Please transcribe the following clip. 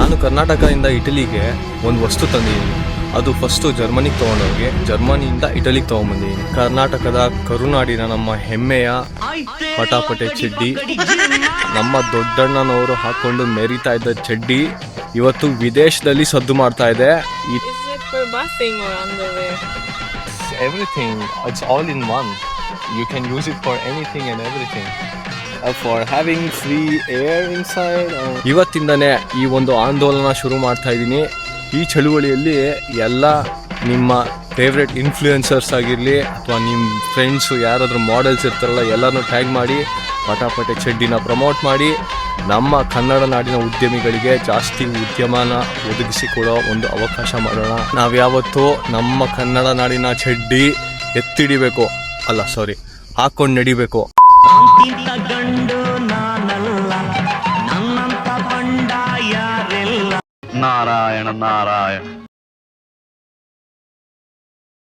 ನಾನು ಕರ್ನಾಟಕದಿಂದ ಇಟಲಿಗೆ ಒಂದು ವಸ್ತು ತಂದಿದ್ದೀನಿ. ಅದು ಫಸ್ಟು ಜರ್ಮನಿಗೆ ತೊಗೊಂಡೋಗಿ ಜರ್ಮನಿಯಿಂದ ಇಟಲಿಗೆ ತೊಗೊಂಬಂದಿದ್ದೀನಿ. ಕರ್ನಾಟಕದ ಕರುನಾಡಿನ ನಮ್ಮ ಹೆಮ್ಮೆಯ ಪಟಾಪಟೆ ಚಡ್ಡಿ, ನಮ್ಮ ದೊಡ್ಡಣ್ಣನವರು ಹಾಕೊಂಡು ಮೆರಿತಾ ಇದ್ದ ಚಡ್ಡಿ ಇವತ್ತು ವಿದೇಶದಲ್ಲಿ ಸದ್ದು ಮಾಡ್ತಾ ಇದೆ. Everything, it's all in one. You can use it for anything and everything. For having free air inside. ಇವತ್ತಿಂದನೇ ಈ ಒಂದು ಆಂದೋಲನ ಶುರು ಮಾಡ್ತಾ ಇದ್ದೀನಿ. ಈ ಚಳುವಳಿಯಲ್ಲಿ ಎಲ್ಲ ನಿಮ್ಮ ಫೇವ್ರೆಟ್ ಇನ್ಫ್ಲೂಯೆನ್ಸರ್ಸ್ ಆಗಿರಲಿ ಅಥವಾ ನಿಮ್ಮ ಫ್ರೆಂಡ್ಸು ಯಾರಾದರೂ ಮಾಡೆಲ್ಸ್ ಇರ್ತಾರಲ್ಲ ಎಲ್ಲರನ್ನೂ ಟ್ಯಾಗ್ ಮಾಡಿ ಪಟಾಪಟೆ ಚಡ್ಡಿನ ಪ್ರಮೋಟ್ ಮಾಡಿ ನಮ್ಮ ಕನ್ನಡ ನಾಡಿನ ಉದ್ಯಮಿಗಳಿಗೆ ಜಾಸ್ತಿ ಉದ್ಯಮನ ಒದಗಿಸಿಕೊಡೋ ಒಂದು ಅವಕಾಶ ಮಾಡೋಣ. ನಾವ್ಯಾವತ್ತೂ ನಮ್ಮ ಕನ್ನಡ ನಾಡಿನ ಚಡ್ಡಿ ಎತ್ತಿಡಿಬೇಕು, ಹಾಕೊಂಡು ನಡಿಬೇಕು. ನಾರಾಯಣ ನಾರಾಯಣ.